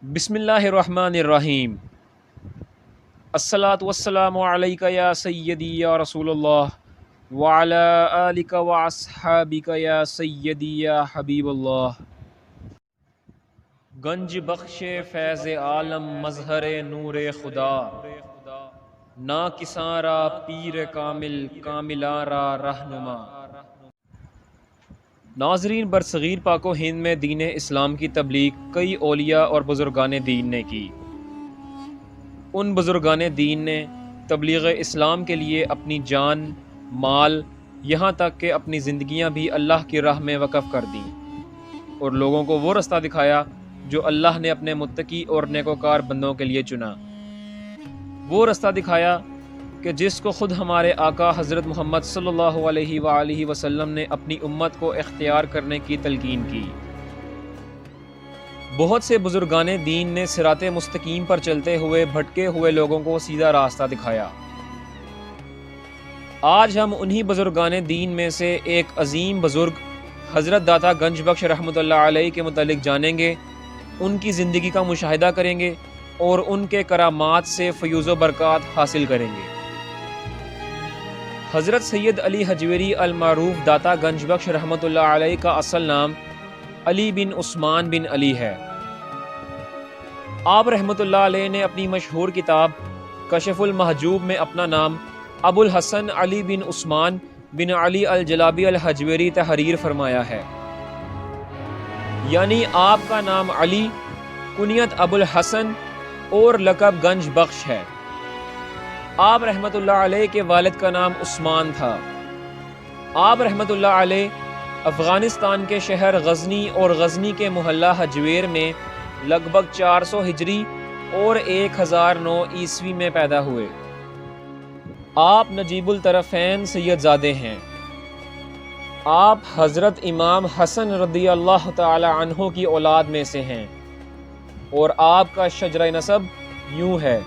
بسم اللہ الرحمن الرحیم۔ الصلاۃ والسلام علیک یا سیدی یا رسول اللہ وعلی آلک واصحابک یا سیدی یا حبیب اللہ۔ گنج بخش فیض عالم مظہر نور خدا، نا کساں را پیر کامل کاملاں را رہنما۔ ناظرین، برصغیر پاک و ہند میں دین اسلام کی تبلیغ کئی اولیاء اور بزرگان دین نے کی۔ ان بزرگان دین نے تبلیغ اسلام کے لیے اپنی جان، مال، یہاں تک کہ اپنی زندگیاں بھی اللہ کی راہ میں وقف کر دیں اور لوگوں کو وہ رستہ دکھایا جو اللہ نے اپنے متقی اور نیکوکار بندوں کے لیے چنا۔ وہ رستہ دکھایا کہ جس کو خود ہمارے آقا حضرت محمد صلی اللہ علیہ وآلہ وسلم نے اپنی امت کو اختیار کرنے کی تلقین کی۔ بہت سے بزرگان دین نے صراط مستقیم پر چلتے ہوئے بھٹکے ہوئے لوگوں کو سیدھا راستہ دکھایا۔ آج ہم انہی بزرگان دین میں سے ایک عظیم بزرگ حضرت داتا گنج بخش رحمۃ اللہ علیہ کے متعلق جانیں گے، ان کی زندگی کا مشاہدہ کریں گے اور ان کے کرامات سے فیوز و برکات حاصل کریں گے۔ حضرت سید علی حجویری المعروف داتا گنج بخش رحمۃ اللہ علیہ کا اصل نام علی بن عثمان بن علی ہے۔ آپ رحمۃ اللہ علیہ نے اپنی مشہور کتاب کشف المحجوب میں اپنا نام ابو الحسن علی بن عثمان بن علی الجلابی الحجویری تحریر فرمایا ہے، یعنی آپ کا نام علی، کنیت ابو الحسن اور لقب گنج بخش ہے۔ آپ رحمۃ اللہ علیہ کے والد کا نام عثمان تھا۔ آپ رحمۃ اللہ علیہ افغانستان کے شہر غزنی اور غزنی کے محلہ حجویر میں لگ بھگ 400 ہجری اور 1009 عیسوی میں پیدا ہوئے۔ آپ نجیب الطرفین سید زادے ہیں۔ آپ حضرت امام حسن رضی اللہ تعالی عنہ کی اولاد میں سے ہیں اور آپ کا شجرہ نسب یوں ہے: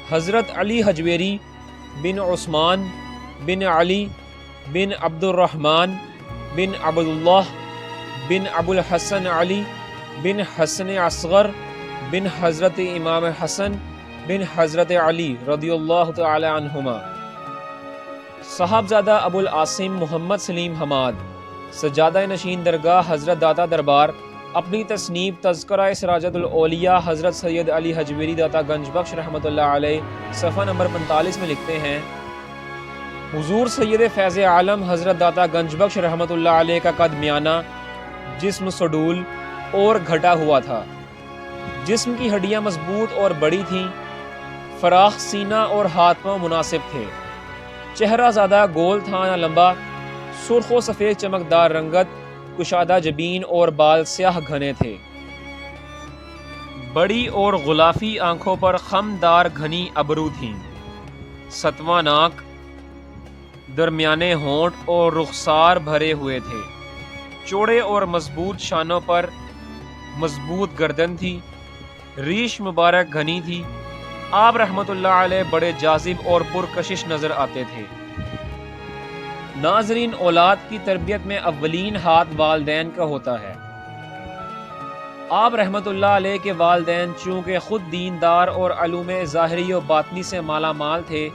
حضرت علی حجویری بن عثمان بن علی بن عبد الرحمن بن عبداللہ بن ابو الحسن علی بن حسن اصغر بن حضرت امام حسن بن حضرت علی رضی اللہ تعالی عنہما۔ صاحبزادہ ابو العاصم محمد سلیم حماد، سجادہ نشین درگاہ حضرت داتا دربار، اپنی تصنیف تذکرہ سراجۃ الاولیاء حضرت سید علی حجویری داتا گنج بخش رحمۃ اللہ علیہ صفحہ نمبر 45 میں لکھتے ہیں: حضور سید فیض عالم حضرت داتا گنج بخش رحمۃ اللہ علیہ کا قد میانہ، جسم سڈول اور گھٹا ہوا تھا۔ جسم کی ہڈیاں مضبوط اور بڑی تھیں، فراخ سینہ اور ہاتھ پاؤں مناسب تھے۔ چہرہ زیادہ گول تھا نہ لمبا، سرخ و سفید چمکدار رنگت، کشادہ جبین اور بال سیاہ گھنے تھے۔ بڑی اور غلافی آنکھوں پر خم دار گھنی ابرو تھیں، ستواں ناک، درمیانے ہونٹ اور رخسار بھرے ہوئے تھے۔ چوڑے اور مضبوط شانوں پر مضبوط گردن تھی، ریش مبارک گھنی تھی۔ آپ رحمۃ اللہ علیہ بڑے جاذب اور پرکشش نظر آتے تھے۔ ناظرین، اولاد کی تربیت میں اولین ہاتھ والدین کا ہوتا ہے۔ آپ رحمۃ اللہ علیہ کے والدین چونکہ خود دیندار اور علوم ظاہری و باطنی سے مالا مال تھے،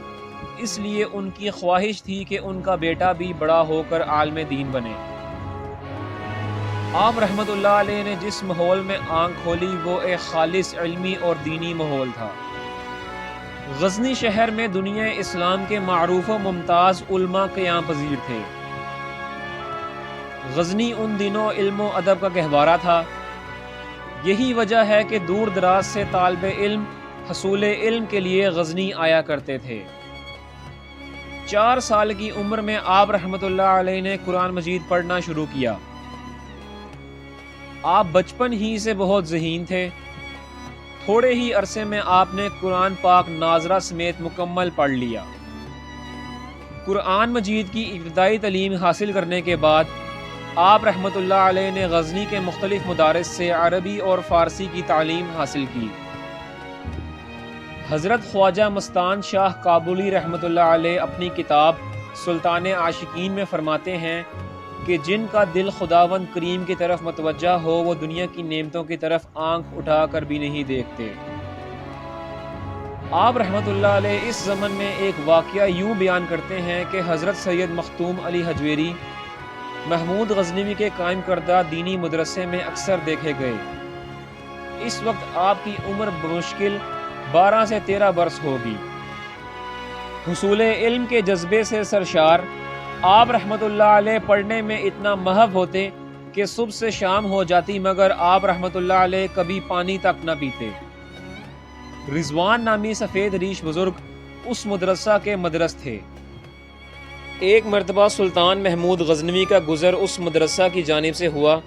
اس لیے ان کی خواہش تھی کہ ان کا بیٹا بھی بڑا ہو کر عالم دین بنے۔ آپ رحمۃ اللہ علیہ نے جس ماحول میں آنکھ کھولی وہ ایک خالص علمی اور دینی ماحول تھا۔ غزنی شہر میں دنیا اسلام کے معروف و ممتاز علماء قیام پذیر تھے۔ غزنی ان دنوں علم و ادب کا گہوارہ تھا۔ یہی وجہ ہے کہ دور دراز سے طالب علم حصول علم کے لیے غزنی آیا کرتے تھے۔ 4 سال کی عمر میں آپ رحمۃ اللہ علیہ نے قرآن مجید پڑھنا شروع کیا۔ آپ بچپن ہی سے بہت ذہین تھے۔ تھوڑے ہی عرصے میں آپ نے قرآن پاک ناظرہ سمیت مکمل پڑھ لیا۔ قرآن مجید کی ابتدائی تعلیم حاصل کرنے کے بعد آپ رحمۃ اللہ علیہ نے غزنی کے مختلف مدارس سے عربی اور فارسی کی تعلیم حاصل کی۔ حضرت خواجہ مستان شاہ کابلی رحمۃ اللہ علیہ اپنی کتاب سلطان عاشقین میں فرماتے ہیں کہ جن کا دل خداوند کریم کی طرف متوجہ ہو وہ دنیا کی نعمتوں کی طرف آنکھ اٹھا کر بھی نہیں دیکھتے۔ آپ رحمۃ اللہ علیہ اس زمن میں ایک واقعہ یوں بیان کرتے ہیں کہ حضرت سید مختوم علی حجویری محمود غزنوی کے قائم کردہ دینی مدرسے میں اکثر دیکھے گئے۔ اس وقت آپ کی عمر بمشکل 12 سے 13 برس ہوگی۔ حصول علم کے جذبے سے سرشار آپ رحمۃ اللہ علیہ پڑھنے میں اتنا محو ہوتے کہ صبح سے شام ہو جاتی مگر آپ رحمۃ اللہ علیہ کبھی پانی تک نہ پیتے۔ رضوان نامی سفید ریش بزرگ اس مدرسہ کے مدرس تھے۔ ایک مرتبہ سلطان محمود غزنوی کا گزر اس مدرسہ کی جانب سے ہوا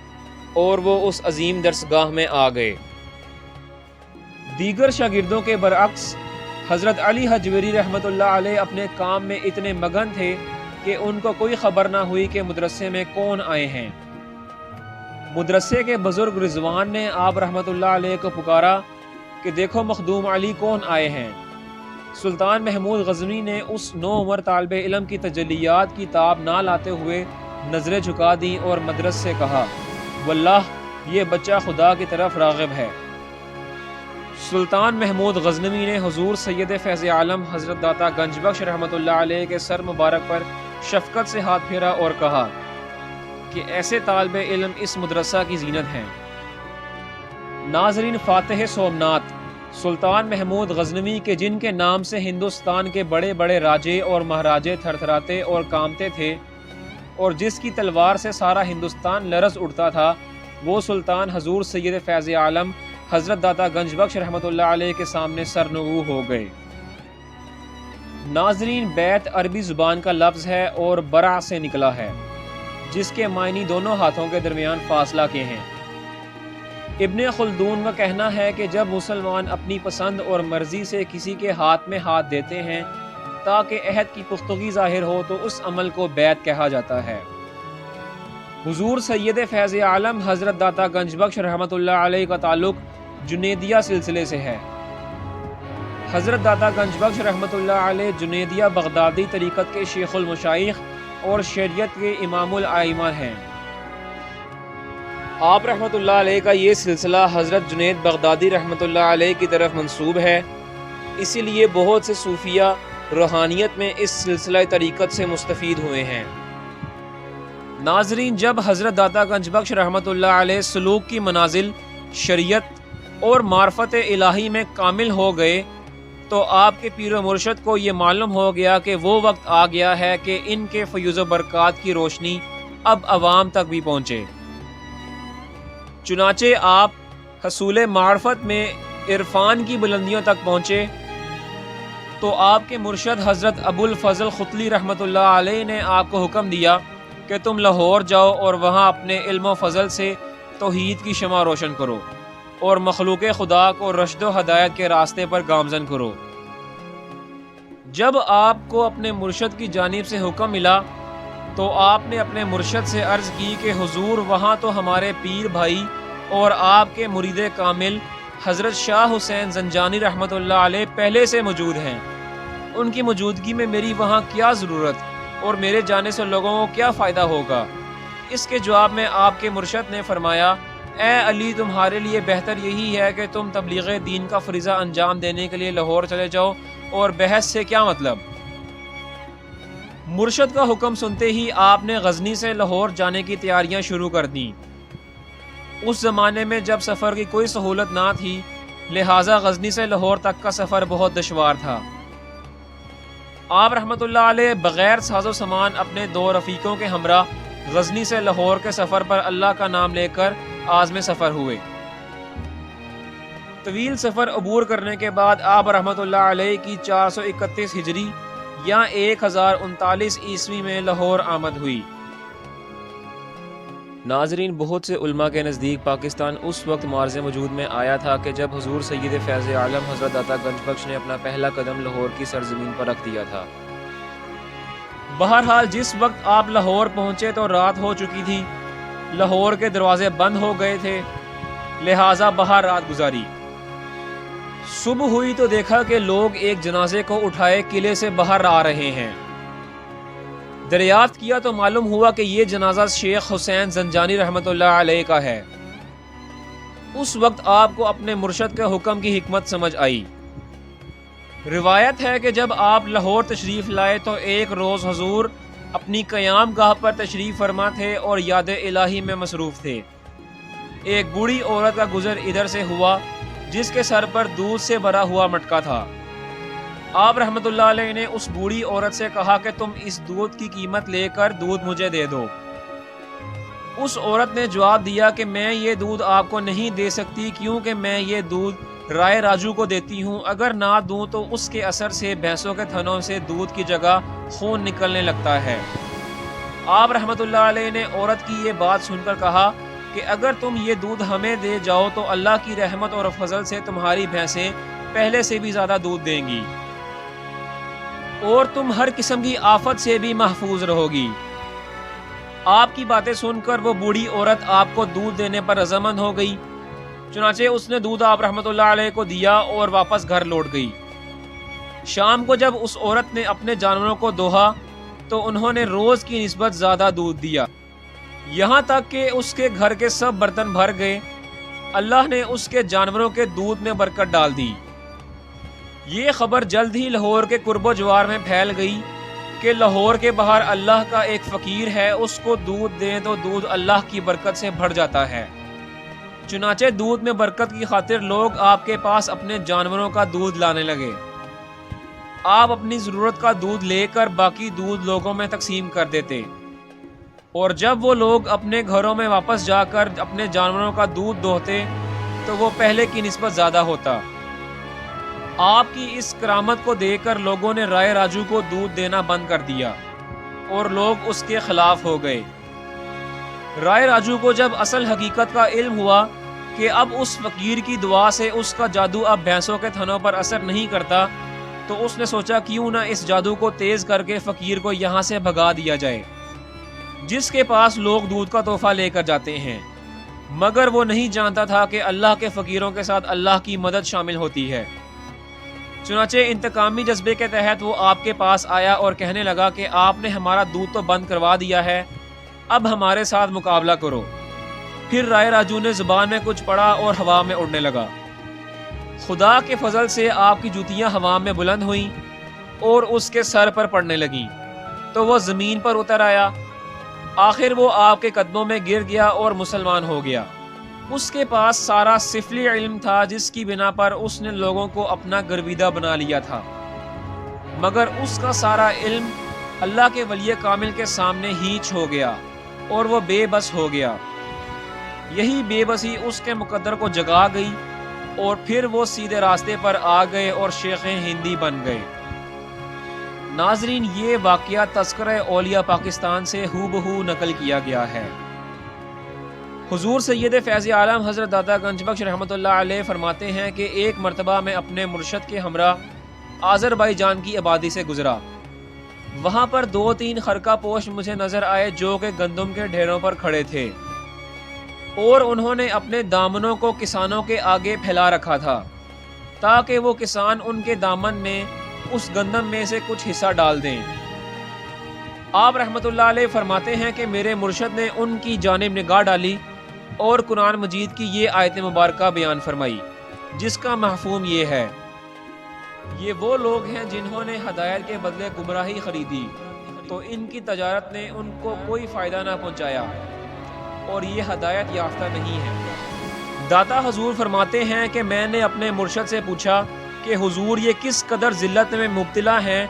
اور وہ اس عظیم درسگاہ میں آ گئے۔ دیگر شاگردوں کے برعکس حضرت علی حجویری رحمۃ اللہ علیہ اپنے کام میں اتنے مگن تھے کہ ان کو کوئی خبر نہ ہوئی کہ مدرسے میں کون آئے ہیں۔ مدرسے کے بزرگ رضوان نے آپ رحمۃ اللہ علیہ کو پکارا کہ دیکھو مخدوم علی کون آئے ہیں۔ سلطان محمود غزنوی نے اس نوعمر طالب علم کی تجلیات کی تاب نہ لاتے ہوئے نظریں جھکا دیں اور مدرس سے کہا واللہ یہ بچہ خدا کی طرف راغب ہے۔ سلطان محمود غزنوی نے حضور سید فیض عالم حضرت داتا گنج بخش رحمۃ اللہ علیہ کے سر مبارک پر شفقت سے ہاتھ پھیرا اور کہا کہ ایسے طالب علم اس مدرسہ کی زینت ہیں۔ ناظرین، فاتح سومنات سلطان محمود غزنوی کے جن کے نام سے ہندوستان کے بڑے بڑے راجے اور مہاراجے تھر تھراتے اور کامتے تھے اور جس کی تلوار سے سارا ہندوستان لرز اٹھتا تھا، وہ سلطان حضور سید فیض عالم حضرت داتا گنج بخش رحمۃ اللہ علیہ کے سامنے سرنگو ہو گئے۔ ناظرین، بیت عربی زبان کا لفظ ہے اور برع سے نکلا ہے جس کے معنی دونوں ہاتھوں کے درمیان فاصلہ کے ہیں۔ ابن خلدون کا کہنا ہے کہ جب مسلمان اپنی پسند اور مرضی سے کسی کے ہاتھ میں ہاتھ دیتے ہیں تاکہ عہد کی پختگی ظاہر ہو تو اس عمل کو بیعت کہا جاتا ہے۔ حضور سید فیض عالم حضرت داتا گنج بخش رحمۃ اللہ علیہ کا تعلق جنیدیہ سلسلے سے ہے۔ حضرت داتا گنج بخش رحمۃ اللہ علیہ جنیدیہ بغدادی طریقت کے شیخ المشائخ اور شریعت کے امام الائمہ ہیں۔ آپ رحمۃ اللہ علیہ کا یہ سلسلہ حضرت جنید بغدادی رحمۃ اللہ علیہ کی طرف منسوب ہے، اسی لیے بہت سے صوفیہ روحانیت میں اس سلسلہ طریقت سے مستفید ہوئے ہیں۔ ناظرین، جب حضرت داتا گنج بخش رحمۃ اللہ علیہ سلوک کی منازل شریعت اور معرفت الہی میں کامل ہو گئے تو آپ کے پیر و مرشد کو یہ معلوم ہو گیا کہ وہ وقت آ گیا ہے کہ ان کے فیوز و برکات کی روشنی اب عوام تک بھی پہنچے۔ چنانچہ آپ حصول معرفت میں عرفان کی بلندیوں تک پہنچے تو آپ کے مرشد حضرت ابو الفضل ختلی رحمۃ اللہ علیہ نے آپ کو حکم دیا کہ تم لاہور جاؤ اور وہاں اپنے علم و فضل سے توحید کی شمع روشن کرو اور مخلوق خدا کو رشد و ہدایت کے راستے پر گامزن کرو۔ جب آپ کو اپنے مرشد کی جانب سے حکم ملا تو آپ نے اپنے مرشد سے عرض کی کہ حضور وہاں تو ہمارے پیر بھائی اور آپ کے مرید کامل حضرت شاہ حسین زنجانی رحمۃ اللہ علیہ پہلے سے موجود ہیں، ان کی موجودگی میں میری وہاں کیا ضرورت اور میرے جانے سے لوگوں کو کیا فائدہ ہوگا؟ اس کے جواب میں آپ کے مرشد نے فرمایا، اے علی، تمہارے لیے بہتر یہی ہے کہ تم تبلیغ دین کا فریضہ انجام دینے کے لیے لاہور چلے جاؤ، اور بحث سے کیا مطلب؟ مرشد کا حکم سنتے ہی آپ نے غزنی سے لاہور جانے کی تیاریاں شروع کر دیں۔ اس زمانے میں جب سفر کی کوئی سہولت نہ تھی، لہٰذا غزنی سے لاہور تک کا سفر بہت دشوار تھا۔ آپ رحمۃ اللہ علیہ بغیر ساز و سامان اپنے دو رفیقوں کے ہمراہ غزنی سے لاہور کے سفر پر اللہ کا نام لے کر عازم سفر ہوئے۔ طویل سفر عبور کرنے کے بعد آپ رحمۃ اللہ علیہ کی 431 ہجری یا 1039 عیسوی میں لاہور آمد ہوئی۔ ناظرین، بہت سے علماء کے نزدیک پاکستان اس وقت معرض وجود میں آیا تھا کہ جب حضور سید فیض عالم حضرت داتا گنج بخش نے اپنا پہلا قدم لاہور کی سرزمین پر رکھ دیا تھا۔ بہرحال جس وقت آپ لاہور پہنچے تو رات ہو چکی تھی، لاہور کے دروازے بند ہو گئے تھے، لہٰذا باہر رات گزاری۔ صبح ہوئی تو دیکھا کہ لوگ ایک جنازے کو اٹھائے قلعے سے باہر آ رہے ہیں۔ دریافت کیا تو معلوم ہوا کہ یہ جنازہ شیخ حسین زنجانی رحمۃ اللہ علیہ کا ہے۔ اس وقت آپ کو اپنے مرشد کے حکم کی حکمت سمجھ آئی۔ روایت ہے کہ جب آپ لاہور تشریف لائے تو ایک روز حضور اپنی قیام گاہ پر تشریف فرما تھے اور یاد الہی میں مصروف تھے۔ ایک بوڑھی عورت کا گزر ادھر سے ہوا جس کے سر پر دودھ سے بھرا ہوا مٹکا تھا۔ آپ رحمۃ اللہ علیہ نے اس بوڑھی عورت سے کہا کہ تم اس دودھ کی قیمت لے کر دودھ مجھے دے دو۔ اس عورت نے جواب دیا کہ میں یہ دودھ آپ کو نہیں دے سکتی کیونکہ میں یہ دودھ رائے راجو کو دیتی ہوں، اگر نہ دوں تو اس کے اثر سے بھینسوں کے تھنوں سے دودھ کی جگہ خون نکلنے لگتا ہے۔ آپ رحمۃ اللہ علیہ نے عورت کی یہ بات سن کر کہا کہ اگر تم یہ دودھ ہمیں دے جاؤ تو اللہ کی رحمت اور فضل سے تمہاری بھینسیں پہلے سے بھی زیادہ دودھ دیں گی اور تم ہر قسم کی آفت سے بھی محفوظ رہو گی۔ آپ کی باتیں سن کر وہ بوڑھی عورت آپ کو دودھ دینے پر رضامند ہو گئی۔ چنانچہ اس نے دودھ آپ رحمۃ اللہ علیہ کو دیا اور واپس گھر لوٹ گئی۔ شام کو جب اس عورت نے اپنے جانوروں کو دوہا تو انہوں نے روز کی نسبت زیادہ دودھ دیا، یہاں تک کہ اس کے گھر کے سب برتن بھر گئے۔ اللہ نے اس کے جانوروں کے دودھ میں برکت ڈال دی۔ یہ خبر جلد ہی لاہور کے قرب و جوار میں پھیل گئی کہ لاہور کے باہر اللہ کا ایک فقیر ہے، اس کو دودھ دیں تو دودھ اللہ کی برکت سے بھر جاتا ہے۔ چنانچہ دودھ میں برکت کی خاطر لوگ آپ کے پاس اپنے جانوروں کا دودھ لانے لگے۔ آپ اپنی ضرورت کا دودھ لے کر باقی دودھ لوگوں میں تقسیم کر دیتے، اور جب وہ لوگ اپنے گھروں میں واپس جا کر اپنے جانوروں کا دودھ دوہتے تو وہ پہلے کی نسبت زیادہ ہوتا۔ آپ کی اس کرامت کو دیکھ کر لوگوں نے رائے راجو کو دودھ دینا بند کر دیا اور لوگ اس کے خلاف ہو گئے۔ رائے راجو کو جب اصل حقیقت کا علم ہوا کہ اب اس فقیر کی دعا سے اس کا جادو اب بھینسوں کے تھنوں پر اثر نہیں کرتا تو اس نے سوچا کیوں نہ اس جادو کو تیز کر کے فقیر کو یہاں سے بھگا دیا جائے، جس کے پاس لوگ دودھ کا تحفہ لے کر جاتے ہیں، مگر وہ نہیں جانتا تھا کہ اللہ کے فقیروں کے ساتھ اللہ کی مدد شامل ہوتی ہے۔ چنانچہ انتقامی جذبے کے تحت وہ آپ کے پاس آیا اور کہنے لگا کہ آپ نے ہمارا دودھ تو بند کروا دیا ہے، اب ہمارے ساتھ مقابلہ کرو۔ پھر رائے راجو نے زبان میں کچھ پڑھا اور ہوا میں اڑنے لگا۔ خدا کے فضل سے آپ کی جوتیاں ہوا میں بلند ہوئیں اور اس کے سر پر پڑنے لگیں تو وہ زمین پر اتر آیا۔ آخر وہ آپ کے قدموں میں گر گیا اور مسلمان ہو گیا۔ اس کے پاس سارا سفلی علم تھا جس کی بنا پر اس نے لوگوں کو اپنا گرویدہ بنا لیا تھا، مگر اس کا سارا علم اللہ کے ولی کامل کے سامنے ہیچ ہو گیا اور وہ بے بس ہو گیا۔ یہی بے بسی اس کے مقدر کو جگا گئی اور پھر وہ سیدھے راستے پر آ گئے اور شیخ ہندی بن گئے۔ ناظرین، یہ واقعہ تذکرہ اولیاء پاکستان سے ہو بہو نقل کیا گیا ہے۔ حضور سید فیض عالم حضرت داتا گنج بخش رحمۃ اللہ علیہ فرماتے ہیں کہ ایک مرتبہ میں اپنے مرشد کے ہمراہ آذربائیجان کی آبادی سے گزرا۔ وہاں پر 2-3 خرقہ پوش مجھے نظر آئے جو کہ گندم کے ڈھیروں پر کھڑے تھے اور انہوں نے اپنے دامنوں کو کسانوں کے آگے پھیلا رکھا تھا تاکہ وہ کسان ان کے دامن میں اس گندم میں سے کچھ حصہ ڈال دیں۔ آپ رحمۃ اللہ علیہ فرماتے ہیں کہ میرے مرشد نے ان کی جانب نگاہ ڈالی اور قرآن مجید کی یہ آیت مبارکہ بیان فرمائی جس کا مفہوم یہ ہے: یہ وہ لوگ ہیں جنہوں نے ہدایت کے بدلے گمراہی خریدی تو ان کی تجارت نے ان کو کوئی فائدہ نہ پہنچایا اور یہ ہدایت یافتہ نہیں ہے۔ داتا حضور فرماتے ہیں کہ میں نے اپنے مرشد سے پوچھا کہ حضور یہ کس قدر ذلت میں مبتلا ہیں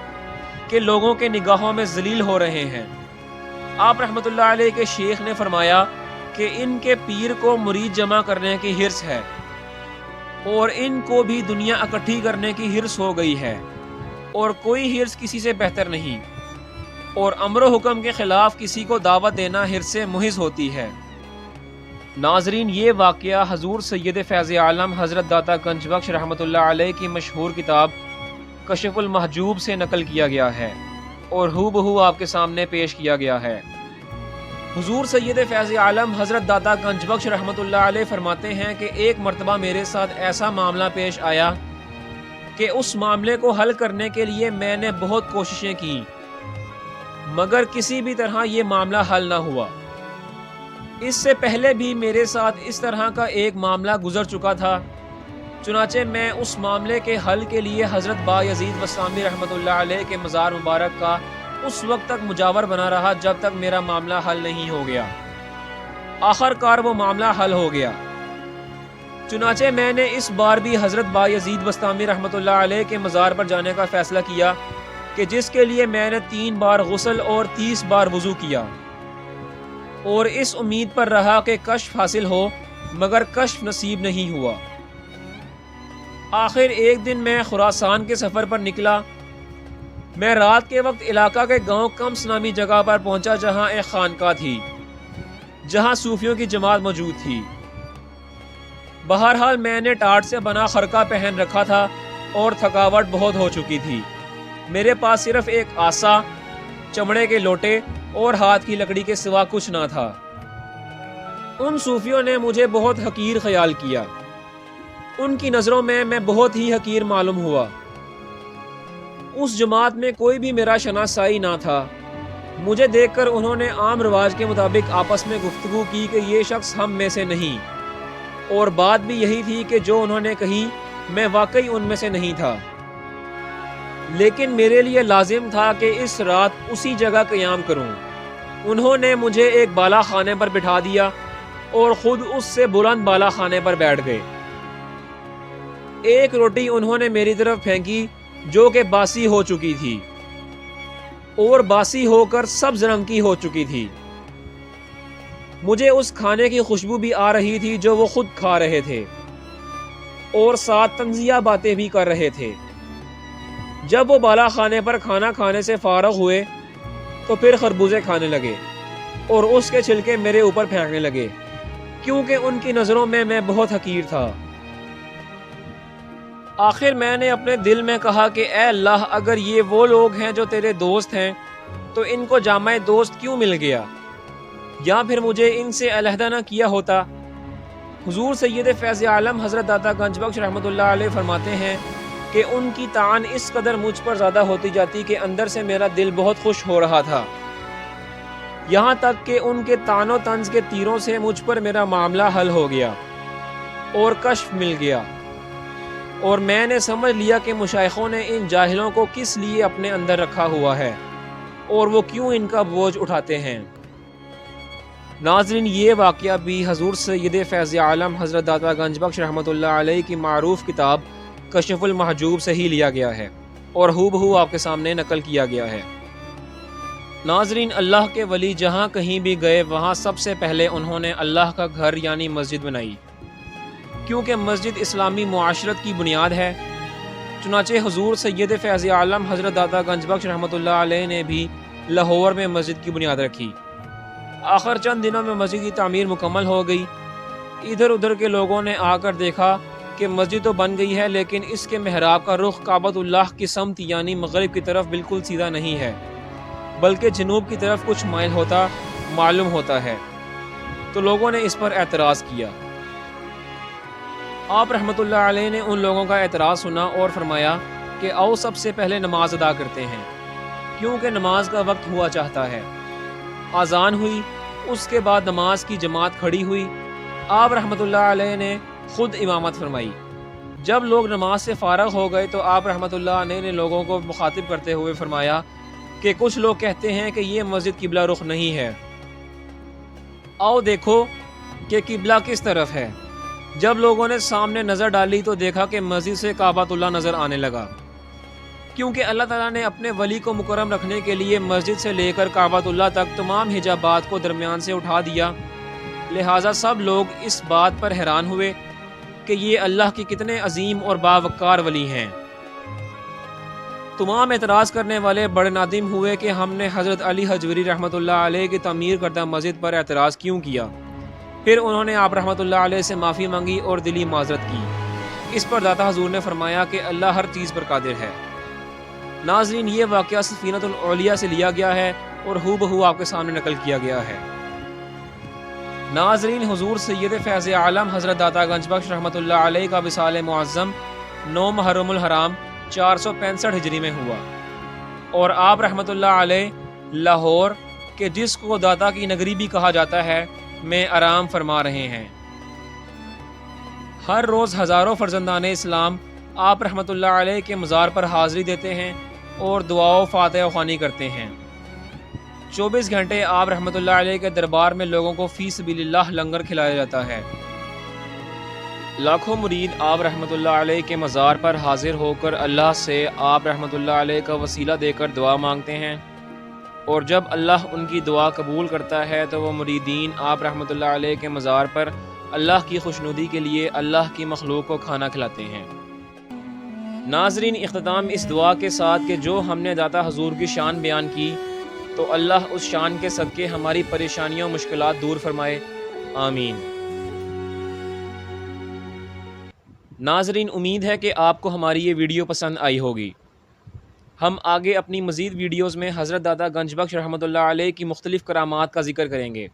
کہ لوگوں کے نگاہوں میں ذلیل ہو رہے ہیں۔ آپ رحمۃ اللہ علیہ کے شیخ نے فرمایا کہ ان کے پیر کو مرید جمع کرنے کی حرص ہے اور ان کو بھی دنیا اکٹھی کرنے کی حرص ہو گئی ہے، اور کوئی حرص کسی سے بہتر نہیں، اور امر و حکم کے خلاف کسی کو دعوت دینا حرص سے محض ہوتی ہے۔ ناظرین، یہ واقعہ حضور سید فیض عالم حضرت داتا گنج بخش رحمۃ اللہ علیہ کی مشہور کتاب کشف المحجوب سے نقل کیا گیا ہے اور ہو بہو آپ کے سامنے پیش کیا گیا ہے۔ حضور سید فیض عالم حضرت داتا گنج بخش رحمۃ اللہ علیہ فرماتے ہیں کہ ایک مرتبہ میرے ساتھ ایسا معاملہ پیش آیا کہ اس معاملے کو حل کرنے کے لیے میں نے بہت کوششیں کی، مگر کسی بھی طرح یہ معاملہ حل نہ ہوا۔ اس سے پہلے بھی میرے ساتھ اس طرح کا ایک معاملہ گزر چکا تھا، چنانچہ میں اس معاملے کے حل کے لیے حضرت بایزید بسطامی رحمۃ اللہ علیہ کے مزار مبارک کا اس وقت تک مجاور بنا رہا جب تک میرا معاملہ حل نہیں ہو گیا۔ آخر کار وہ معاملہ حل ہو گیا، چنانچہ میں نے اس بار بھی حضرت بایزید بسطامی رحمۃ اللہ علیہ کے مزار پر جانے کا فیصلہ کیا کہ جس کے لیے میں نے 3 بار غسل اور 30 بار وضو کیا، اور اس امید پر رہا کہ کشف حاصل ہو، مگر کشف نصیب نہیں ہوا۔ آخر ایک دن میں خراسان کے سفر پر نکلا۔ میں رات کے وقت علاقہ کے گاؤں کمس نامی جگہ پر پہنچا جہاں ایک خانقاہ تھی، جہاں صوفیوں کی جماعت موجود تھی۔ بہرحال میں نے ٹاٹ سے بنا خرقہ پہن رکھا تھا اور تھکاوٹ بہت ہو چکی تھی۔ میرے پاس صرف ایک آسا، چمڑے کے لوٹے اور ہاتھ کی لکڑی کے سوا کچھ نہ تھا۔ ان صوفیوں نے مجھے بہت حقیر خیال کیا۔ ان کی نظروں میں بہت ہی حقیر معلوم ہوا۔ اس جماعت میں کوئی بھی میرا شناسائی نہ تھا۔ مجھے دیکھ کر انہوں نے عام رواج کے مطابق آپس میں گفتگو کی کہ یہ شخص ہم میں سے نہیں، اور بات بھی یہی تھی کہ جو انہوں نے کہی میں واقعی ان میں سے نہیں تھا۔ لیکن میرے لیے لازم تھا کہ اس رات اسی جگہ قیام کروں۔ انہوں نے مجھے ایک بالا خانے پر بٹھا دیا اور خود اس سے بلند بالا خانے پر بیٹھ گئے۔ ایک روٹی انہوں نے میری طرف پھینکی جو کہ باسی ہو چکی تھی، اور باسی ہو کر سبز رنگ کی ہو چکی تھی۔ مجھے اس کھانے کی خوشبو بھی آ رہی تھی جو وہ خود کھا رہے تھے، اور ساتھ طنزیہ باتیں بھی کر رہے تھے۔ جب وہ بالا خانے پر کھانا کھانے سے فارغ ہوئے تو پھر خربوزے کھانے لگے اور اس کے چھلکے میرے اوپر پھینکنے لگے، کیونکہ ان کی نظروں میں بہت حقیر تھا۔ آخر میں نے اپنے دل میں کہا کہ اے اللہ، اگر یہ وہ لوگ ہیں جو تیرے دوست ہیں تو ان کو جامع دوست کیوں مل گیا، یا پھر مجھے ان سے علیحدہ نہ کیا ہوتا۔ حضور سید فیض عالم حضرت داتا گنج بخش رحمۃ اللہ علیہ فرماتے ہیں کہ ان کی طعن اس قدر مجھ پر زیادہ ہوتی جاتی کہ اندر سے میرا دل بہت خوش ہو رہا تھا، یہاں تک کہ ان کے طعن و طنز کے تیروں سے مجھ پر میرا معاملہ حل ہو گیا اور کشف مل گیا، اور میں نے سمجھ لیا کہ مشائخوں نے ان جاہلوں کو کس لیے اپنے اندر رکھا ہوا ہے اور وہ کیوں ان کا بوجھ اٹھاتے ہیں۔ ناظرین، یہ واقعہ بھی حضور سید فیض عالم حضرت داتا گنج بخش رحمۃ اللہ علیہ کی معروف کتاب کشف المحجوب سے ہی لیا گیا ہے اور ہو بہو آپ کے سامنے نقل کیا گیا ہے۔ ناظرین، اللہ کے ولی جہاں کہیں بھی گئے وہاں سب سے پہلے انہوں نے اللہ کا گھر یعنی مسجد بنائی، کیونکہ مسجد اسلامی معاشرت کی بنیاد ہے۔ چنانچہ حضور سید فیض عالم حضرت داتا گنج بخش رحمۃ اللہ علیہ نے بھی لاہور میں مسجد کی بنیاد رکھی۔ آخر چند دنوں میں مسجد کی تعمیر مکمل ہو گئی۔ ادھر ادھر کے لوگوں نے آ کر دیکھا کہ مسجد تو بن گئی ہے، لیکن اس کے محراب کا رخ کعبۃ اللہ کی سمت یعنی مغرب کی طرف بالکل سیدھا نہیں ہے، بلکہ جنوب کی طرف کچھ مائل ہوتا معلوم ہوتا ہے۔ تو لوگوں نے اس پر اعتراض کیا۔ آپ رحمۃ اللہ علیہ نے ان لوگوں کا اعتراض سنا اور فرمایا کہ آؤ سب سے پہلے نماز ادا کرتے ہیں، کیونکہ نماز کا وقت ہوا چاہتا ہے۔ اذان ہوئی، اس کے بعد نماز کی جماعت کھڑی ہوئی۔ آپ رحمۃ اللہ علیہ نے خود امامت فرمائی۔ جب لوگ نماز سے فارغ ہو گئے تو آپ رحمۃ اللہ علیہ نے لوگوں کو مخاطب کرتے ہوئے فرمایا کہ کچھ لوگ کہتے ہیں کہ یہ مسجد قبلہ رخ نہیں ہے، آؤ دیکھو کہ قبلہ کس طرف ہے۔ جب لوگوں نے سامنے نظر ڈالی تو دیکھا کہ مسجد سے کعبۃ اللہ نظر آنے لگا، کیونکہ اللہ تعالیٰ نے اپنے ولی کو مکرم رکھنے کے لیے مسجد سے لے کر کعبۃ اللہ تک تمام حجابات کو درمیان سے اٹھا دیا۔ لہٰذا سب لوگ اس بات پر حیران ہوئے کہ یہ اللہ کے کتنے عظیم اور باوقار ولی ہیں۔ تمام اعتراض کرنے والے بڑے نادم ہوئے کہ ہم نے حضرت علی حجویری رحمۃ اللہ علیہ کی تعمیر کردہ مسجد پر اعتراض کیوں کیا۔ پھر انہوں نے آپ رحمۃ اللہ علیہ سے معافی مانگی اور دلی معذرت کی۔ اس پر داتا حضور نے فرمایا کہ اللہ ہر چیز پر قادر ہے۔ ناظرین، یہ واقعہ سفینۃ الاولیاء سے لیا گیا ہے اور ہو بہو آپ کے سامنے نقل کیا گیا ہے۔ ناظرین، حضور سید فیض عالم حضرت داتا گنج بخش رحمۃ اللہ علیہ کا وصال معظم 9 محرم الحرام 465 ہجری میں ہوا، اور آپ رحمۃ اللہ علیہ لاہور کہ جس کو داتا کی نگری بھی کہا جاتا ہے میں آرام فرما رہے ہیں۔ ہر روز ہزاروں فرزندان اسلام آپ رحمۃ اللہ علیہ کے مزار پر حاضری دیتے ہیں اور دعا و فاتحہ خوانی کرتے ہیں۔ 24 گھنٹے آپ رحمۃ اللہ علیہ کے دربار میں لوگوں کو فی سبیل اللہ لنگر کھلایا جاتا ہے۔ لاکھوں مرید آپ رحمۃ اللہ علیہ کے مزار پر حاضر ہو کر اللہ سے آپ رحمۃ اللہ علیہ کا وسیلہ دے کر دعا مانگتے ہیں، اور جب اللہ ان کی دعا قبول کرتا ہے تو وہ مریدین آپ رحمۃ اللہ علیہ کے مزار پر اللہ کی خوشنودی کے لیے اللہ کی مخلوق کو کھانا کھلاتے ہیں۔ ناظرین، اختتام اس دعا کے ساتھ کہ جو ہم نے داتا حضور کی شان بیان کی تو اللہ اس شان کے صدقے ہماری پریشانیوں و مشکلات دور فرمائے، آمین۔ ناظرین، امید ہے کہ آپ کو ہماری یہ ویڈیو پسند آئی ہوگی۔ ہم آگے اپنی مزید ویڈیوز میں حضرت داتا گنج بخش رحمۃ اللہ علیہ کی مختلف کرامات کا ذکر کریں گے،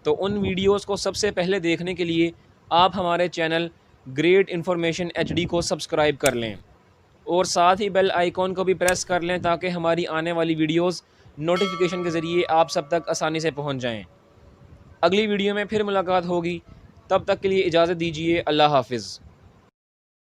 تو ان ویڈیوز کو سب سے پہلے دیکھنے کے لیے آپ ہمارے چینل گریٹ انفارمیشن HD کو سبسکرائب کر لیں اور ساتھ ہی بیل آئیکن کو بھی پریس کر لیں تاکہ ہماری آنے والی ویڈیوز نوٹیفیکیشن کے ذریعے آپ سب تک آسانی سے پہنچ جائیں۔ اگلی ویڈیو میں پھر ملاقات ہوگی، تب تک کے لیے اجازت دیجیے، اللہ حافظ۔